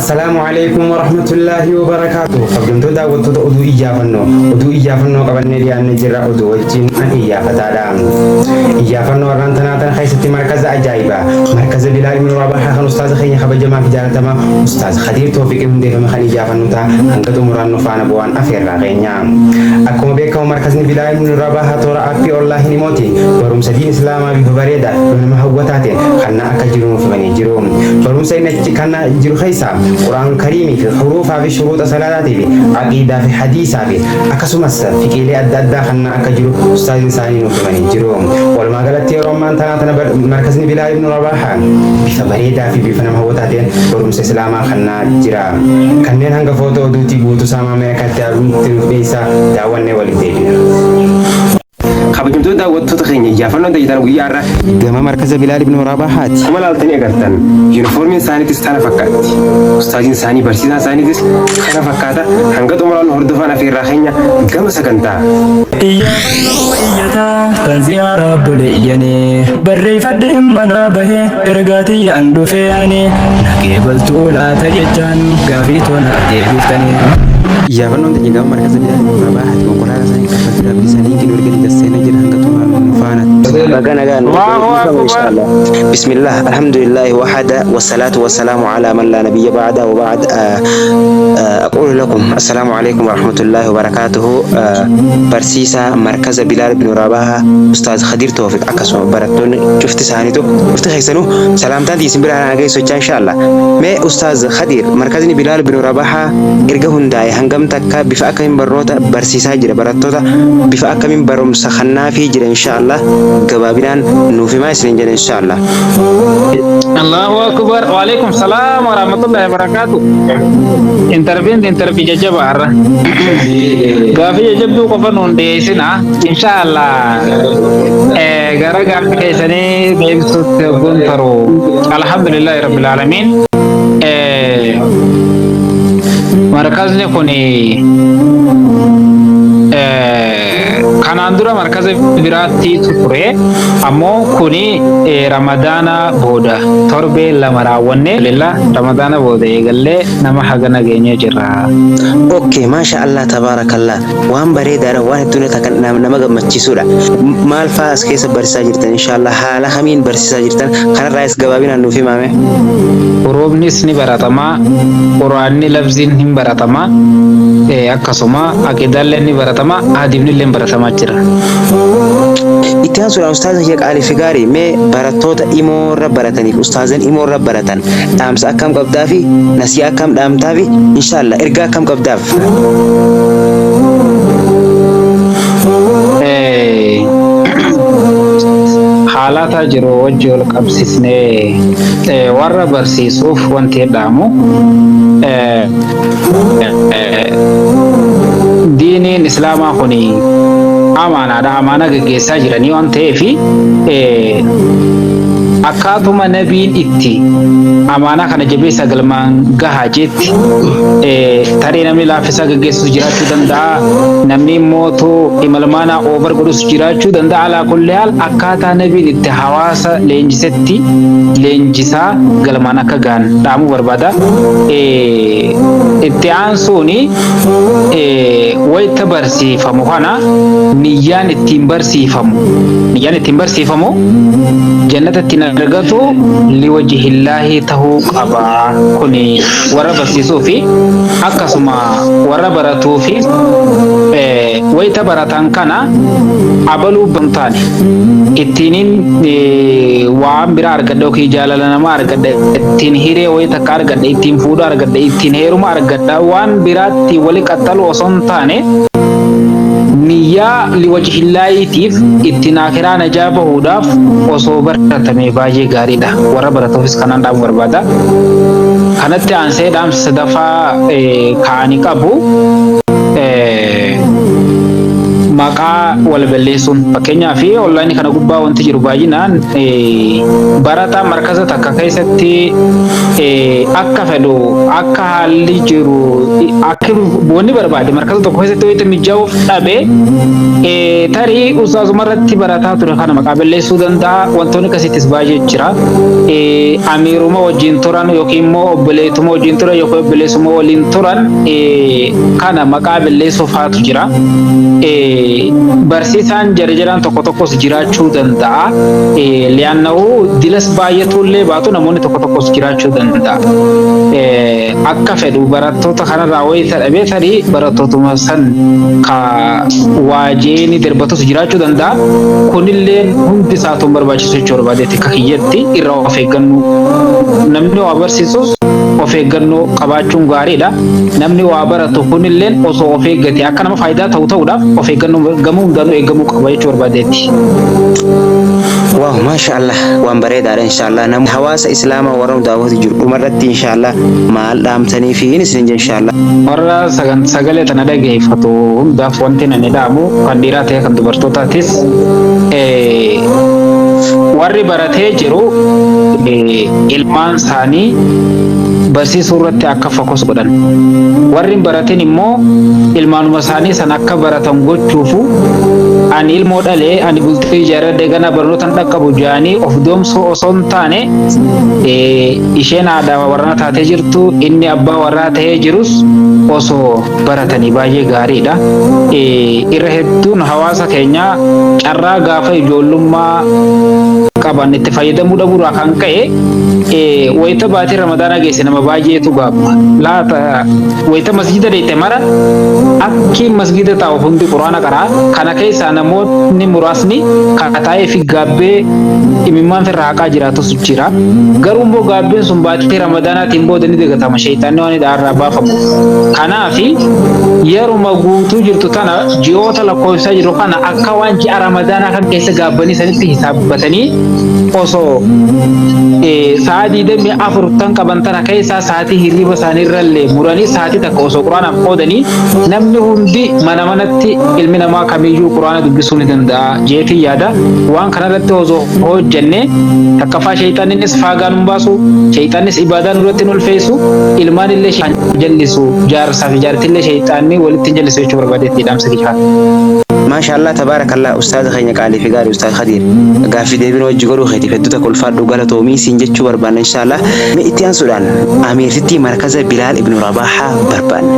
السلام عليكم ورحمة الله وبركاته. قبل دعوة أدو إيافنو قبل نريان نجرا أدو وجين أن إيافتا دام إيافنو رانتنا تنخيست مركز عجائبة مركز بلال من رابح خان أستاذ خيني خب جماعة في جارة تما أستاذ خدير توفيق من دفع مخان إيافنو تا هنگتو مران نفعنا بوان أفير راغينيا أكو بيكو مركز بلال من رابح تورا أكي الله نموتي ورم سدين إسلاما بفبريدا ونما هوتاتين خلنا أكجرون فمني جروم ورم سينا كنا جرو خيسا قرآن الكريم في حروف في شروط صلاة في عقيدة في حديث في أكسمس في كيلي أددا خلنا أكجرو أستاذ إنساني نفمني جروم والما قالت يوم ما تنا مركزني بلال بن رباح بفبريدا في بفنما هوتاتين ورم سيسلاما خلنا جرا كنين هنگا فوتو دوتي بوتو ساما ميكاتا بيسا داواني والدين خبرتو دعوت تخيني جافنا تجدان ويارا جماعة مركز بلال بن رباحات كم لالتني أقرتن يونيفورم إنساني تستانا فكات أستاذ إنساني برسينا إنساني تس خنا فكاتا هنگت عمران هردفانا في الرخينة كم سكنتا إياتا تنزيارا بلياني بري فدهم منا به إرغاتي أندو فياني نكيبل تولا تججان غافيتونا تيبفتني يافنون تجيغا مركز بلال بن رباحات وقرارا ساني كفتلا بساني كنور قد جسينا جر هنگت عمران فانت بسم الله الحمد لله وحده والصلاة والسلام على من لا نبي بعده وبعد أقول لكم السلام عليكم ورحمة الله وبركاته برسيسا مركز بلال بن رباح أستاذ خدير توفيق أكسو براتون شفت سانيتو شفت خيسنو سلام تانتي سنبرا أنا جاي سوتشا إن شاء الله ما أستاذ خدير مركزني بلال بن رباح إرجعون داي هنگم تكا بفأك من بروتا برسيسا جرا براتوتا بفأك من بروم سخنا في جرا إن شاء الله جوابنا نوفي ما يسنجر إن شاء الله. الله أكبر وعليكم السلام ورحمة الله وبركاته. interview جبار. قافي جبدو قفنون ديسنا إن شاء الله. غرق كيسني بيبسط بنترو. الحمد لله رب العالمين. مركزنا كوني. kanaan dura markaza biraatti ture ammoo kuni ramadaana booda torbee lama raawwanne lilla ramadaana booda eegallee nama hagana geenye jirra. Okay, masha Allah tabarakallah waan bareedaadha waan itti takan nama gammachiisudha. Maal fa'aa as keessa barsiisaa jirtan inshallah haala kamiin barsiisaa jirtan kanarraas gabaabinaan nuuf himame. Roobnis ni baratama, quraanni labziin hin baratama, akkasuma aqidaallee ni baratama, adiibni illee baratama jira. Itti aansuudhaan ustaaza Sheek Ali Figaari mee barattoota imoorra barataniif ustaazan imoorra baratan dhaamsa akkam qabdaa fi nasii akkam dhaamtaa fi inshallah ergaa akkam qabdaaf. Haalata jiru wajji ol qabsiisnee warra barsiisuuf wanti jedhamu diiniin islaamaa kuni amaanaadha. Amaana gaggeessaa jiranii waan ta'eef akkaatuma nabiin itti amaana kana jabeessa galmaan gahaa jetti tarii namni laaffisa gaggeessu jiraachuu danda'a, namni mootuu imalmaana oobar godhus jiraachuu danda'a. Alaa kulli haal akkaataa nabiin itti hawaasa leenjisetti leenjisaa galmaan akka gahan dhaamuu barbaada. Itti aansuuni wayita barsiifamu kana niyyaan ittiin barsiifamu jannata ittiin argatu liwajhillaahi tahuu qaba. Kuni warra barsiisuu fi akkasuma warra baratuu fi wayita baratan kana abaluu bantaani ittiin waan biraa argadha yookiin jaalala namaa argadha, ittiin hiree wayita akka argadha, ittiin fuudhu argadha, ittiin heeruma argadha, waan biraatti wali qaxxalu osoo hin taane niyyaa liwajhillaahitiif ittiin akhiraa najaa bahuudhaaf osoo baratame baay'ee gaariidha. Warra baratuufis kanaan dhaamuu barbaada. Kanatti aansee dhaamsa sadaffaa kaanii qabu maqaa wal balleessuun fakkeenyaa fi online kana gubbaa wanti jiru baay'inaan barataa markaza takka keessatti akka fedhu akka haalli jiru akka wanni barbaade markaza tokko keessatti wayita mijaa'uuf dhabe tarii ustaazuma irratti barataa ture kana maqaa balleessuu danda'a wantoonni akkasittis baay'ee jira amiiruma wajjin turan yookiin immoo obboleetuma wajjin turan yookiin obboleessuma waliin turan kana maqaa balleessuu faatu jira barsiisaan jarjaraan tokko tokkos jiraachuu danda'a liyaanna'u dilas baay'atullee baatu namoonni tokko tokkos jiraachuu danda'a akka fedhu barattoota kanarraa wayita dhabee tarii barattootuma san ka waajeeni darbatus jiraachuu danda'a kunillee hundi isaatuun barbaachisu jechuu barbaadeetti akka kiyyatti irraa of eeggannoo namni waa barsiisus of eeggannoo qabaachuun gaariidha namni waa baratu kunillee osoo of eeggate akka nama faayidaa ta'uudhaaf of eeggannoo gamuu hundaanuu eeggamuu qaba jechuu barbaadeetti. Waaw maashaallah waan bareedaadha inshaallah namni hawaasa islaamaa warra daawwatu jiru dhumarratti inshaallah maal dhaamtanii fi isin inshaallah warra sagalee tana dhageeffatu hundaaf wanti nan dhaamu kan dhiiraa ta'e kan dubartootaatis warri baratee jiru ilmaan isaanii barsiisuu irratti akka fokus godhan warri baratin immoo ilmaanuma isaanii san akka baratan gochuufu ani ilmoo dhalee ani bultii ijaarradhe gana barnootan dhaqqabu jaanii of doomsuu osoo hin taane isheen aadaa warraa taatee jirtu inni abbaa warraa ta'ee jirus osoo baratanii baay'ee gaariidha irra hedduun hawaasa keenya carraa gaafa ijoollummaa qaban itti fayyadamuu dhabuurraa kan ka'e wayita baatii ramadaana geesse nama baay'eetu gaabba laata wayita masjida deette mara akki masjida taa'u hundi quraana qaraa kana keessaa namoonni muraasni kakataa'ee fi gaabbee imimmaan firraa haqaa jiraatus jira garuu immoo gaabbeen sun baatii ramadaanaatiin booda ni dagatama sheeytaanni waan irraa baafamu kanaafi yeruma guutuu jirtu tana ji'oota lakkoofsaa jiru kana akka waan ji'a ramadaanaa kan keessa gaabbanii sanitti hisaabbatanii osoo sa'aatii 24 qaban tana keessaa sa'aatii hirriba isaaniirrallee muranii sa'aatii takka osoo quraanaaf qoodanii namni hundi mana manatti ilmi namaa kamiyyuu quraana dubbisuu ni danda'a jeetii yaada waan kanarratti osoo hojjenne takkafaa sheeyxaaninnis faagaan hin baasu sheeyxaannis ibaadaa nurratti hin ulfeessu ilmaan illee jallisu jaarsaa fi jaartillee sheeyxaanni walitti hin jallisu jechuu barbaadeetti dhaamsa kichaa. maashaallah tabaarakallah ustaaz keenya qaalii fi gaarii ustaaz Khadiir gaaffii deebiin hojii godhuu keetiif hedduu takka ulfaadhu galatoomii siin jechuu barbaanna inshaallah mee itti aansuudhaan amiirtitti markaza Bilaal ibn Rabaahaa barbaanna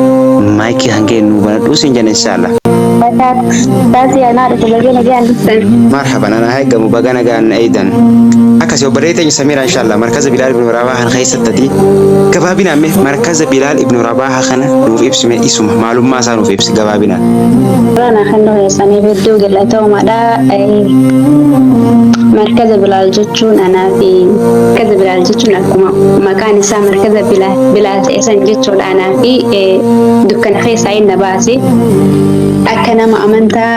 maayikii hangeennu banadhuu siin jenna inshaallah. مرحبا انا هاي قبل بقنا قان ايضا اكس يوبريتني سمير ان شاء الله مركز بلال ابن رباح خيستتي كبابنا مركز بلال ابن رباح خنا نوف ابس اسمه معلوم ما صار في ابس كبابنا انا خنو يساني بدو قلتو مدا مركز بلال جتون انا في مركز بلال جتون مكان سا مركز بلال اسان جتون انا في دكان خيساين نباسي أكنا ما أمنتا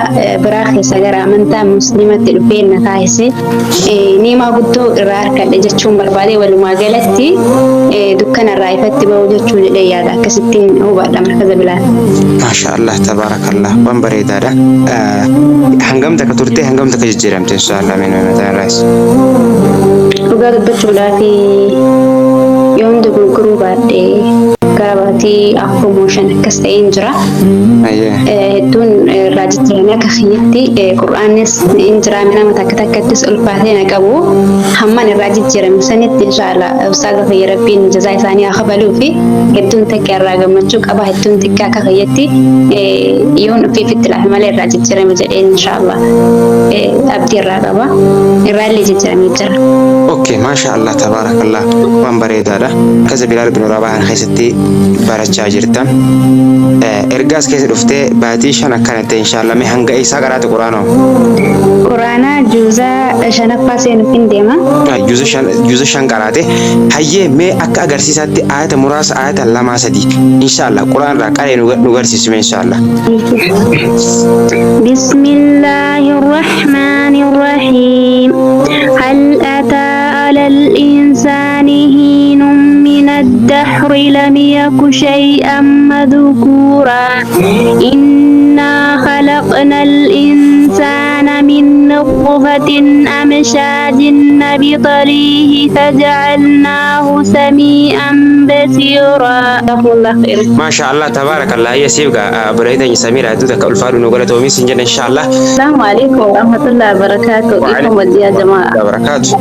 براخي سجرا أمنتا مسلمة البين نتايسي نيما قدو رارك لجتشون بربادي ولما قالتي دكان الرائفة بوجتشون ليادا كستين هو بعد مركز بلاد ما شاء الله تبارك الله وانبري دادا هنقمتك ترتي هنقمتك جيرمت إن شاء الله من مدى الرئيس وقال بتشولا في يوم دقل قروبات كاباتي أفروموشن كستين جرا دون راجتنا كخيتي قرآن نس إنجرا منا متكتكتس الفاتحة كابو همّن الراجت جرا مسنت إن شاء الله أستاذ في ربين جزاي ثانية خبلو في هدون تكرر مجوك أبا هدون تكا كخيتي يون في التلاحمال الراجت جرا مجرين إن شاء الله أبدي الرابع الرالي جرا مجرا أوكي ما شاء الله تبارك الله وانبري دادا كذا بلال بن رباح خيستي barachaa jirtan ergaas keessa dhuftee baatii 5 akkanatti inshallah mee hanga isaa qaraate quraana juuza 5 seenuuf deema juuza 5 qaraate hayyee mee akka agarsiisaatti ayata muraasa ayata 2-3 inshallah quraan irraa qaree nu garsiisime inshallah bismillahir rahmanir rahim hal ata alal insani hinum min ad-dahr lam yakun shay'an madhkura inna khalaqnal الإنسان من نطفة أمشاج نبتليه فجعلناه سميعا بصيرا. الله خير. ما شاء الله تبارك الله. هي سيبقى بريدة سميرة عدودك ألفار ونقولة وميس إن شاء الله. السلام عليكم ورحمة الله وبركاته. كيفكم يا جماعة؟ وبركاته.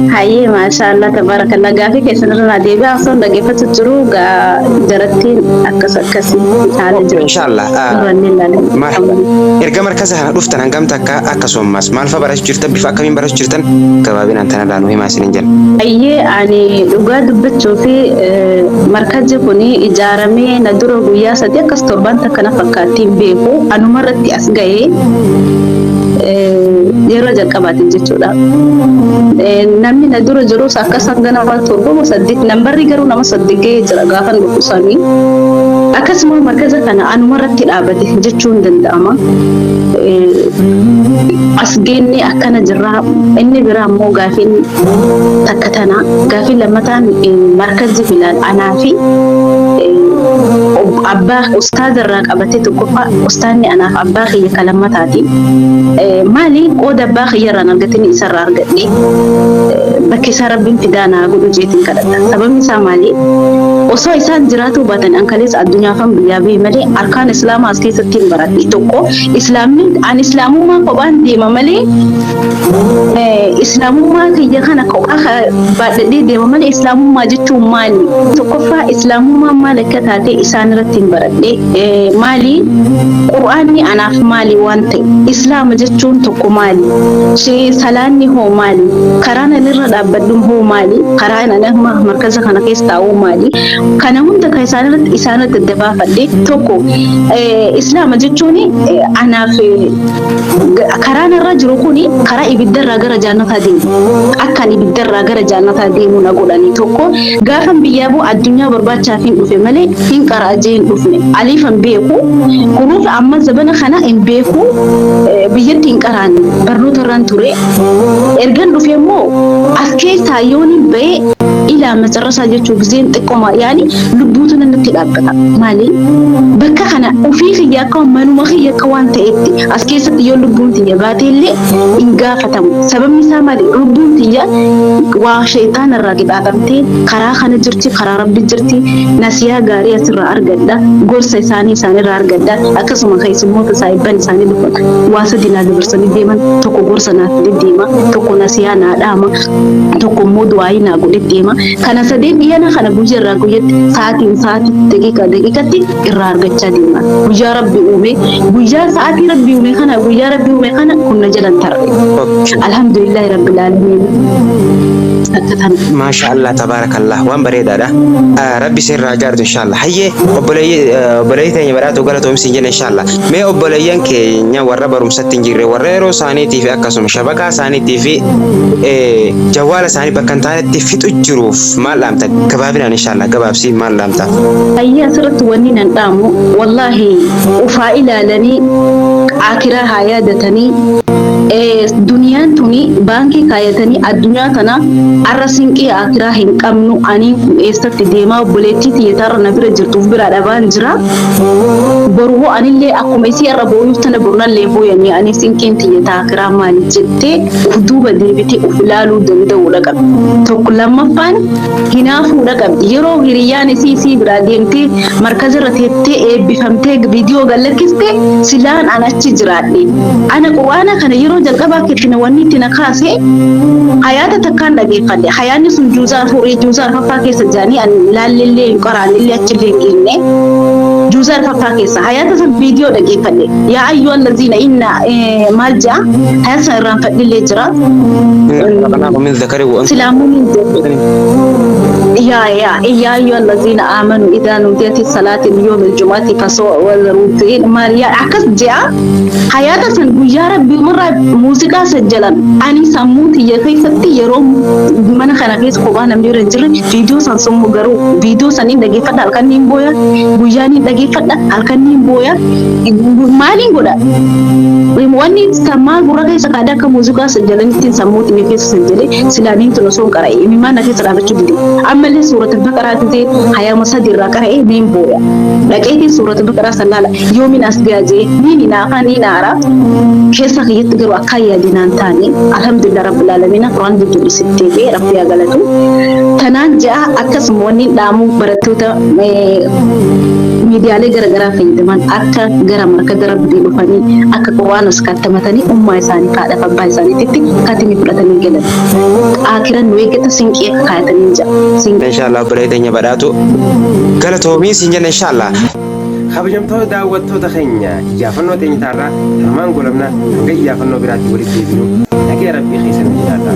هاي ما شاء الله تبارك الله. قافي كيسن رنا ديبي أصلا دقيقة تجرو جرتين أكس إن شاء الله. مرحبا. إرجع مركزها رفتنا هنقمتك أكسوم ماس ما الفا برش جرتن بفاك مين برش جرتن كبابين أنتنا لانو هي ما سنجل. أيه يعني لقاد بتشوفي مركز كوني إجارمي ندرو ويا صديق كستربان تكنا فكاتين بيكو أنا مرة أسجعي yeroo jalqabaati jechuudha. Namni na dura jiru akka sangana waan torbamu saddeet nambarri garuu nama saddeet ga'ee jira gaafa dhukkubsanii. Akkasuma markaza kana anuma irratti dhaabate jechuun danda'ama. As geenne akkana jirra. Inni biraa immoo gaafiin takka tana gaafiin lammataan markazi filan anaa fi abbaa ustaaza irraa qabate tokkoffaa ustaanni anaaf abbaa kiyya kalammataati. Maali qooda abbaa kiyya irraan argatanii isarraa argadhe bakki isaa rabbiin fidaanaa godhu jeetiin kadhadha. Sababni isaa maali? Osoo isaan jiraatuu baatan ankalees addunyaafan biyyaa ba'e malee arkaan islaamaa as keessatti hin baradhe tokko islaamni an islaamummaa kophaan deema malee islaamummaa kiyya kana kophaa baadhadhee deema malee islaamummaa jechuun maali? Tokkoffaa islaamummaa maal akka taate isaan irratti hin baradhe maali? Qur'aanni anaaf maali waan ta'e islaama jechuun tokko maali? Salaanni hoo maali? Karaan irra dhaabbadhuun hoo maali? Karaan anama markaza kana keessa taa'uu maali? Kana hunda kan isaanirratti daddabaafadhe tokko islaama jechuun anaaf karaan irra jiru kuni karaa ibiddarraa gara jannataa deemu. Akkan ibiddarraa gara jannataa deemu na godhanii tokko gaafan biyyaa boo addunyaa barbaachaaf hin dhufe malee hin qaraajee hin dhufne. Aliifan beeku kunuuf amma zabana kana hin beeku biyyatti hin qaraanne barnoota irraan ture. Ergan dhufe immoo as keessaa yoon hin ba'e ilaa macarrasaa jechuun giseen xiqqooma yaani lubbuutu natti dhaabbata. Maali? Bakka kana ofii kiyya akka manuma kiyya akka waan ta'etti as keessatti yoo lubbuun tiyya baatee illee hin gaafatamu. Sababni isaa maali? Lubbuun tiyya waa sheetaan irraa qixaaxamtee karaa kana jirti karaa rabbi jirti nasiyaa gaarii asirraa argadda gorsa isaanirraa argadda akkasuma keessummoota saayibban isaanii dhufan waa sadi naa dabarsanii deeman tokko gorsa naaf deddeema tokko nasiyaa naa dhaama tokko immoo du'aayii naa godhe deema. Kana sadeen dhiyaana kana guyyaa irraa guyyaatti sa'aatiin daqiiqatti irraa argachaa deema. Guyyaa rabbi uume guyyaa sa'aatii rabbi uume kana guyyaa rabbi uume kana kun na jalan tarre. Alhamdulillahi rabbil alamin. ما شاء الله تبارك الله وان بريدة ربي سر راجعت إن شاء الله هي أبلي ثاني برات وقالت ومسين إن شاء الله ما أبليان كي نيا ورا برمستين جري ورا ساني تي أكاسم شبكة ساني تي في جوال ساني بكنتان تي في تجروف ما لامتك كبابنا إن شاء الله كباب سين ما لامتك هي سرت ونين نتامو والله وفائلة لني آخرها حياتني duniyaan tuni baankii kaayatanii addunyaa kana arra sinqii akiraa hin qabnu ani eessatti deemaa obboleettii tiyyatarra na bira jirtuuf bira dhabaan jira boruu anillee akkuma isii irra booyuuf tana bornallee booyanii ani sinqiin tiyyataa akiraa maali jettee duuba deebitee of ilaaluu danda'uudha qabdi. Tokko lammaffaan hinaafuudha qabdi. Yeroo hiriyyaan isii biraa deemtee markazirra teettee eebbifamtee viidiyoo gallakkistee silaan an achi jiraadhe. Ana quraana kana yeroo jalqabaa keetti wanni itti na kaase hayaata takkaan dhageeffadhe. Hayaanni sun juuzaa furii juuzaa faffaa keessa jaanii an laallillee hin qoraanillee achillee hin geenne. Juuzaa faffaa keessa hayaata sun viidiyoo dhageeffadhe. Yaa ayyuu allaziina inna maal ja'a hayaata san irraan fadhillee jira. Silaamuun يا أيها الذين آمنوا إذا نوديت الصلاة اليوم الجمعة فصوموا وذروا ماريا عكس جاء حياة سنقول ربي مرة موسيقى سجلا أني سموت يا كيفتي يروم من خنا كيس خوبان أمير رجل فيديو سنسمو غرو فيديو سنين دقيقة دالكن نيمبويا بوجاني دقيقة dhageeffadha halkaniin booya maaliin godha wanni sammaa gurra keessa kaada akka muuziqaa jalanitti sammuuti ni keessa jedhe silaaniin tun osoo qara'e imimaan na keessa dhaabachuu dide ammallee suuratul baqaraa ta'e hayama sadii irraa qara'e niin booya dhaqeetiin suuratul baqaraa sallaala yoomin as gaajee niin naafa niin aara keessa kiyyatti garuu akka yaadinaan taane alhamdulillah rabbil alamin quraan dubbii sittee fi rabbi galatu tanaan ja'a akkasuma wanni dhaamu barattoota miidiyaalee garaagaraa fayyadaman akka gara markada rabbii dhufanii akka quraanas kattamatanii ummaa isaanii kaadhaaf abbaa isaaniitti katini fudhatanii galan akiran nu eeggata sinqii akka kaayatanii jira inshallah bareedanya badhaatu galatoomii siin jenna inshallah kabajamtoota daawwattoota keenya iyyaafannoo teenya taarraa hamaan golabna hanga iyyaafannoo biraatti walitti deebinu nagee rabbii keessan jiraata.